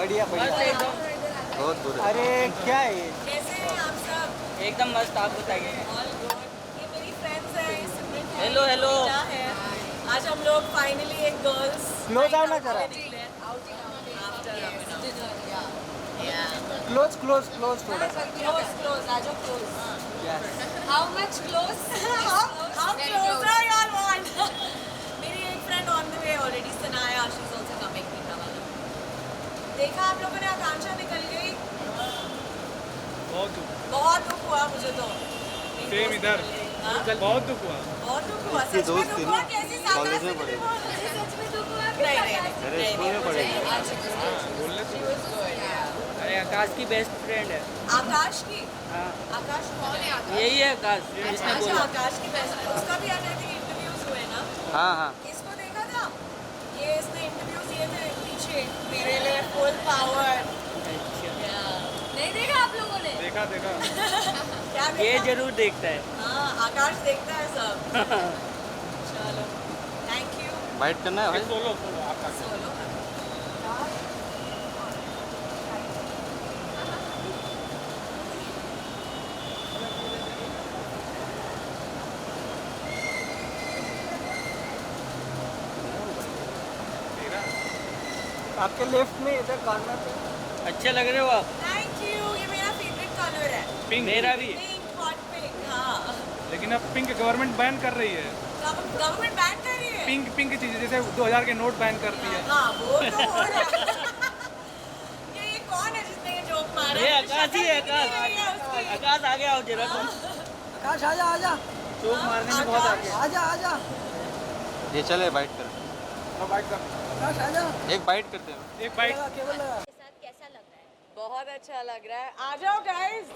बढ़िया बढ़िया। मस्त एकदम। बहुत बुरा। अरे क्या है ये? कैसे हैं आप सब? एकदम मस्त, आप बताइए। All good. ये मेरी फ्रेंड्स हैं, ये सिमरन है, हेलो, हेलो। मीना है। आज हम लोग फाइनली एक गर्ल्स Close आओ ना जरा। क्लोज क्लोज क्लोज थोड़ा सा। क्लोज क्लोज आ जाओ close. Yes. How much close? How close are you all want? मेरी एक friend on the way already, Sanaya, she is also coming Meena वाला। देखा आप लोगों ने आकांक्षा निकल गई। बहुत दुख हुआ मुझे तो। सेम इधर। हाँ? बहुत दुख हुआ। बहुत दुख हुआ। इसकी सच में दोस्त दुख थी हुआ? ना, कैसी कॉलेज में सादा पढ़ी। सच में दुख हुआ? नहीं मेरे स्कूल में पढ़ी। बोलने से अरे आकाश की बेस्ट फ्रेंड है। आकाश की। हाँ, आकाश कौन है? आकाश? यही है आकाश जिसने अच्छा, बोला। आकाश की बेस्ट। उसका भी आज आई थिंक इंटरव्यूज हुए ना। हाँ हाँ। इसको देखा था? ये इसने इंटरव्यूज दिए थे पीछे मेरे लिए फुल पावर। अच्छा, नहीं देखा आप लोगों ने? देखा देखा। क्या ये देखा? जरूर देखता है। हाँ, आकाश देखता है सब। चलो, थैंक यू। बाइट करना है भाई। सोलो सोलो आपका। सोलो। आपके लेफ्ट में इधर कॉर्नर पे। अच्छे लग रहे हो आप। Thank you. ये मेरा फेवरेट कलर है। पिंक। मेरा भी। Pink, hot pink. हाँ। लेकिन अब पिंक गवर्नमेंट बैन कर रही है। गवर्नमेंट बैन कर रही है। पिंक पिंक चीजें जैसे 2000 के नोट बैन करती है। हाँ, वो तो हो रहा है। ये कौन है जिसने ये जोक मारा? ये आकाश ही है, शक्ल दिख नहीं रही है उसकी। आकाश आगे आओ जरा तुम। आकाश आजा आजा चोक मारने में बहुत आगे। आजा आजा। ये चले बाइट कर। बाइट कर। आकाश आजा। एक बाइट करते हैं। एक बाइट। केवल लगा। के साथ कैसा लग रहा है? बहुत अच्छा लग रहा है। आ जाओ गाइस।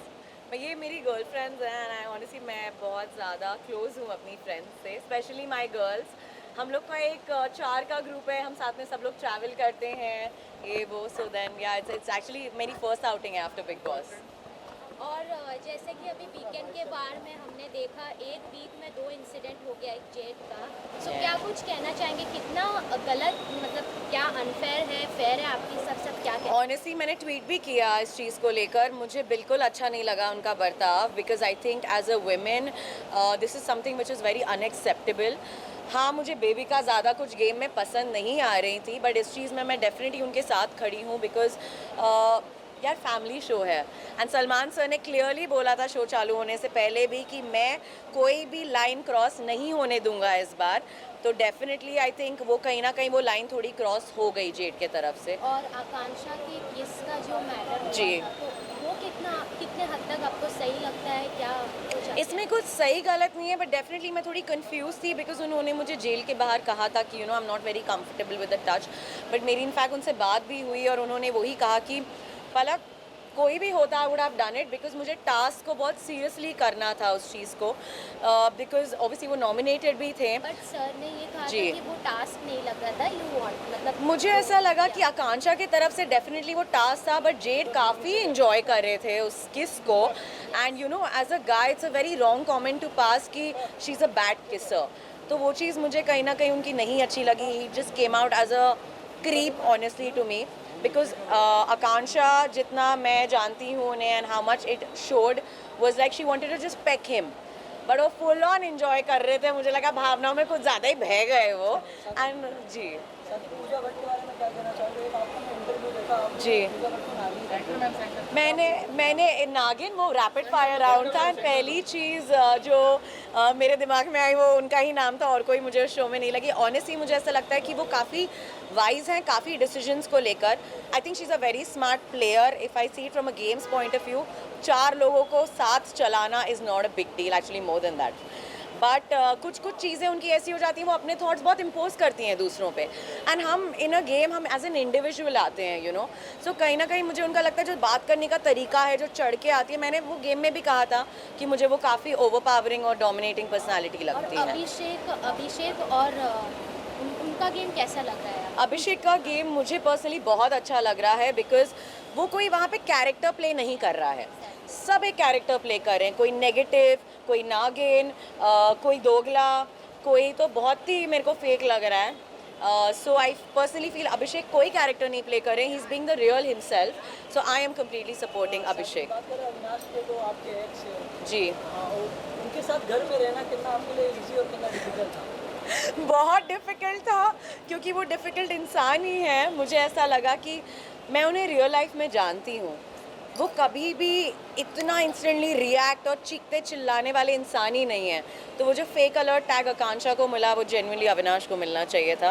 ये मेरी गर्लफ्रेंड्स हैं एंड आई ऑनेस्टली मैं बहुत ज़्यादा क्लोज हूँ अपनी फ्रेंड्स से, स्पेशली माय गर्ल्स। हम लोग का एक 4 का ग्रुप है, हम साथ में सब लोग ट्रैवल करते हैं, ये वो। सो देन या इट्स एक्चुअली मेरी फर्स्ट आउटिंग है आफ्टर बिग बॉस। और जैसे कि अभी वीकेंड के बार में हमने देखा एक वीक में 2 इंसिडेंट हो गया एक जेट का। तो क्या कुछ कहना चाहेंगे, कितना गलत, मतलब क्या अनफेयर है, फेयर है, आपकी सब क्या कहना? ऑनेस्टली मैंने ट्वीट भी किया इस चीज़ को लेकर। मुझे बिल्कुल अच्छा नहीं लगा उनका बर्ताव, because I think as a women this is something which is very unacceptable. हाँ, मुझे बेबी का ज़्यादा कुछ गेम में पसंद नहीं आ रही थी, बट इस चीज़ में मैं डेफिनेटली उनके साथ खड़ी हूँ, बिकॉज यार फैमिली शो है। एंड सलमान सर ने क्लियरली बोला था शो चालू होने से पहले भी कि मैं कोई भी लाइन क्रॉस नहीं होने दूंगा इस बार। तो डेफिनेटली आई थिंक वो कहीं ना कहीं वो लाइन थोड़ी क्रॉस हो गई जेट के तरफ से। और आकांक्षा की केस का जो मैटर जी। तो वो कितने हद तक आपको सही लगता है, क्या कुछ इसमें कुछ सही गलत नहीं है, बट डेफिनेटली मैं थोड़ी कंफ्यूज थी, बिकॉज उन्होंने मुझे जेल के बाहर कहा था कि I am not very comfortable with the touch. But मेरी इनफैक्ट उनसे बात भी हुई और उन्होंने वही कहा कि पलक कोई भी होता I would have done it, because मुझे टास्क को बहुत सीरियसली करना था उस चीज़ को, बिकॉज ऑब्वियसली वो नॉमिनेटेड भी थे। बट सर ने ये कहा था जी। कि वो टास्क नहीं लग रहा था, यू वांट, मतलब मुझे ऐसा लगा कि आकांक्षा की तरफ से डेफिनेटली वो टास्क था, बट जेड काफ़ी इंजॉय कर रहे थे उस किस को। And you know as a guy it's a very wrong comment to pass कि she is a bad kisser. तो वो चीज़ मुझे कहीं ना कहीं उनकी नहीं अच्छी लगी। He just came out as a creep honestly to me, because Akanksha जितना मैं जानती हूँ उन्हें and how much it showed was like she wanted to just peck him, but वो फुल ऑन इंजॉय कर रहे थे। मुझे लगा भावनाओं में कुछ ज़्यादा ही बह गए वो। एंड जी पूजा भट्ट के बारे में क्या कहना चाहोगे? एक आपने इंटरव्यू देखा आपने जी। पूजा भट्ट को नागिन मैंने नागिन वो रैपिड फायर राउंड था, एंड पहली चीज़ जो मेरे दिमाग में आई वो उनका ही नाम था और कोई मुझे उस शो में नहीं लगी। ऑनेस्टली मुझे ऐसा लगता है कि वो काफ़ी वाइज हैं काफ़ी डिसीजंस को लेकर। I think she is a very smart player if I see it from a games point of view. 4 लोगों को साथ चलाना is not a big deal, actually more than that. But कुछ चीज़ें उनकी ऐसी हो जाती हैं, वो अपने थॉट्स बहुत इम्पोज करती हैं दूसरों पे, एंड हम इन अ गेम हम एज एन इंडिविजुअल आते हैं, यू नो। सो कहीं ना कहीं मुझे उनका लगता है जो बात करने का तरीका है, जो चढ़ के आती है, मैंने वो गेम में भी कहा था कि मुझे वो काफ़ी ओवरपावरिंग और डोमिनेटिंग पर्सनालिटी और लगती है। अभिषेक और उनका गेम कैसा लग रहा है? अभिषेक का गेम मुझे पर्सनली बहुत अच्छा लग रहा है, बिकॉज वो कोई वहाँ पे कैरेक्टर प्ले नहीं कर रहा है, सब एक कैरेक्टर प्ले कर रहे हैं। कोई नेगेटिव, कोई नागिन, कोई दोगला, कोई तो बहुत ही मेरे को फेक लग रहा है। सो आई पर्सनली फील अभिषेक कोई कैरेक्टर नहीं प्ले करें, he is being the real himself, so I am completely supporting Abhishek. बात करें अविनाश के, तो आपके एक्स जी उनके साथ घर में रहना कितना आपके लिए इजी और कितना डिफिकल्ट था? बहुत डिफ़िकल्ट था, क्योंकि वो डिफ़िकल्ट इंसान ही है। मुझे ऐसा लगा कि मैं उन्हें रियल लाइफ में जानती हूँ, वो कभी भी इतना इंस्टेंटली रिएक्ट और चीखते चिल्लाने वाले इंसान ही नहीं है। तो वो जो फेक अलर्ट टैग आकांक्षा को मिला, वो जेन्युइनली अविनाश को मिलना चाहिए था,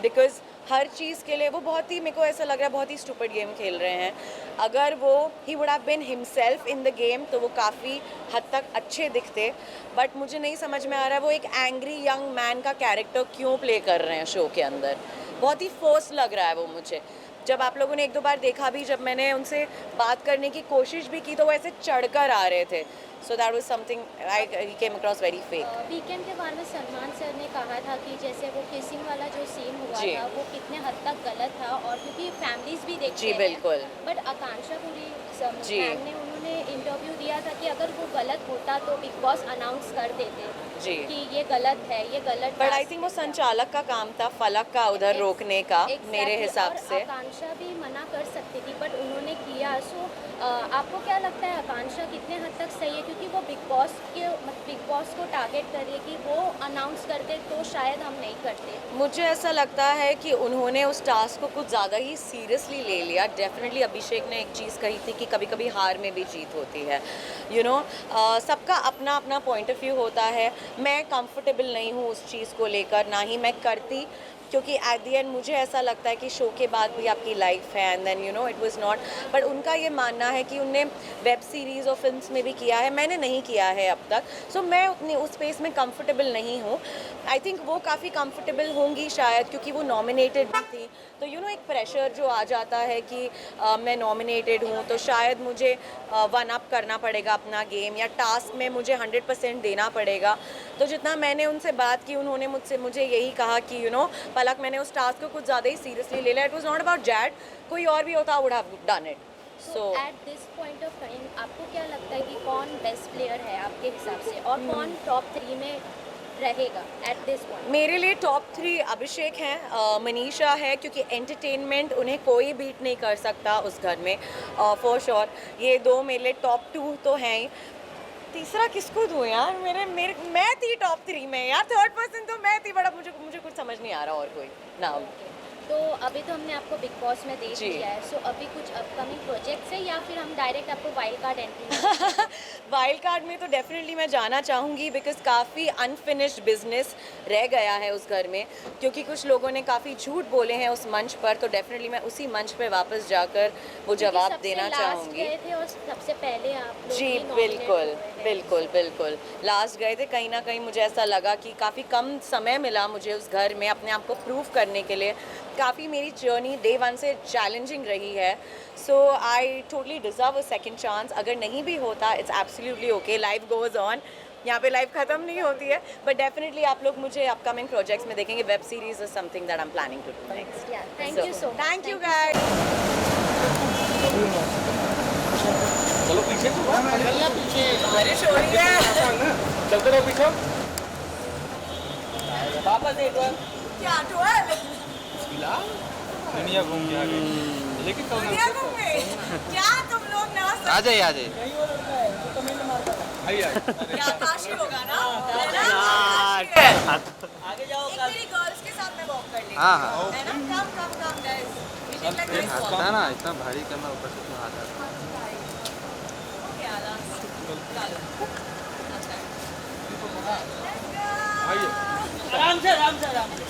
बिकॉज हर चीज़ के लिए वो बहुत ही, मेरे को ऐसा लग रहा है बहुत ही स्टूपिड गेम खेल रहे हैं। अगर वो ही would have been himself in the game तो वो काफ़ी हद तक अच्छे दिखते, बट मुझे नहीं समझ में आ रहा है वो एक एंग्री यंग मैन का कैरेक्टर क्यों प्ले कर रहे हैं शो के अंदर। बहुत ही फोर्स लग रहा है वो मुझे। जब आप लोगों ने एक दो बार देखा भी, जब मैंने उनसे बात करने की कोशिश भी की तो वो ऐसे चढ़कर आ रहे थे, so that was something I came across very fake. Weekend के बारे में सलमान सर ने कहा था कि जैसे वो किसिंग वाला जो सीन हुआ जी। था वो कितने हद तक गलत था, और क्योंकि फैमिलीज भी देखते जी, हैं। बिल्कुल। बट आकांक्षा पूरी जी। मैम ने उन्होंने इंटरव्यू दिया था कि अगर वो गलत होता तो बिग बॉस अनाउंस कर देते जी। कि ये गलत है, ये गलत। बट आई थिंक वो संचालक का काम था फलक का उधर रोकने का, मेरे हिसाब से। आकांक्षा भी मना कर सकती थी बट उन्होंने किया। सो आपको क्या लगता है आकांक्षा कितने हद तक सही है, क्योंकि वो बिग बॉस को टारगेट कर रही है कि वो अनाउंस करते तो शायद हम नहीं करते। मुझे ऐसा लगता है कि उन्होंने उस टास्क को कुछ ज़्यादा ही सीरियसली ले लिया। डेफिनेटली अभिषेक ने एक चीज़ कही थी कि कभी कभी हार में भी जीत होती है, यू नो। सबका अपना अपना पॉइंट ऑफ व्यू होता है। मैं कंफर्टेबल नहीं हूँ उस चीज़ को लेकर, ना ही मैं करती, क्योंकि एट दी एंड मुझे ऐसा लगता है कि शो के बाद भी आपकी लाइफ है, and then you know it was not. But उनका ये मानना है कि उनने वेब सीरीज़ और फिल्म्स में भी किया है, मैंने नहीं किया है अब तक, सो मैं उतनी उस स्पेस में कंफर्टेबल नहीं हूँ। आई थिंक वो काफ़ी कंफर्टेबल होंगी शायद, क्योंकि वो नॉमिनेटेड भी थी, तो यू नो एक प्रेशर जो आ जाता है कि मैं नॉमिनेटेड हूँ तो शायद मुझे वन अप करना पड़ेगा अपना गेम, या टास्क में मुझे 100% देना पड़ेगा। तो जितना मैंने उनसे बात की, उन्होंने मुझे यही कहा कि यू नो पलक, मैंने उस टास्क को कुछ ज़्यादा ही सीरियसली ले लिया। It was not about Z, कोई और भी होता would have done it. So at this point of time आपको क्या लगता है कि कौन बेस्ट प्लेयर है आपके हिसाब से, और कौन टॉप 3 में रहेगा एट दिस पॉइंट? मेरे लिए टॉप 3 अभिषेक हैं, मनीषा है, क्योंकि एंटरटेनमेंट उन्हें कोई बीट नहीं कर सकता उस घर में, फॉर श्योर। ये दो मेरे लिए टॉप 2 तो हैं ही। तीसरा किसको दूँ यार? मैं थी टॉप 3 में यार, थर्ड पर्सन तो मैं थी, बड़ा मुझे कुछ समझ नहीं आ रहा और कोई नाम। तो अभी तो हमने आपको बिग बॉस में देख जी। लिया है, सो अभी कुछ अपकमिंग प्रोजेक्ट्स है या फिर हम डायरेक्ट आपको wild card entry? Wild card में तो डेफिनेटली मैं जाना चाहूँगी, बिकॉज काफ़ी अनफिनिश्ड बिजनेस रह गया है उस घर में, क्योंकि कुछ लोगों ने काफ़ी झूठ बोले हैं उस मंच पर। तो डेफिनेटली मैं उसी मंच पे वापस जाकर वो जवाब देना चाहूँगी। गए थे और सबसे पहले आप लोग जी ही nominate बिल्कुल हुए हैं। बिल्कुल बिल्कुल लास्ट गए थे। कहीं ना कहीं मुझे ऐसा लगा कि काफ़ी कम समय मिला मुझे उस घर में अपने आप को प्रूव करने के लिए। काफ़ी मेरी जर्नी डे 1 से चैलेंजिंग रही है, so I totally deserve a second chance. अगर नहीं भी होता it's absolutely okay, life goes on, यहाँ पे लाइफ ख़त्म नहीं होती है। बट डेफिनेटली आप लोग मुझे अपकमिंग प्रोजेक्ट्स में देखेंगे। Web series is something that I am planning to do next. Thank you so much. Thank you guys. चलो पीछे अरे छोड़िए। चलते रहो पीछे। वापस एक बार क्या डुअल? दुनिया घूम के आ गए, लेकिन कल दुनिया घूम गए क्या तुम लोग ना? आ जाइए आ जाइए। नहीं वो लड़का है जो कमेंट मारता था। आइए क्या काशी होगा ना? है ना? आगे जाओ एक मेरी गर्ल्स के साथ मैं वॉक कर लेती हाँ, हूँ, हाँ। है ना? Come guys, we take like nice walk. आता है ना, इतना भारी करना ऊपर से तो हाथ आता है। क्या लास्ट चलो आइए आराम से आराम से आराम से।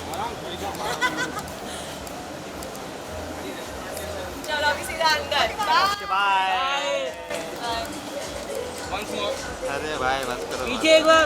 चलो अभी सीधा अंदर। बाय। once more अरे भाई मत करो। पीछे एक बार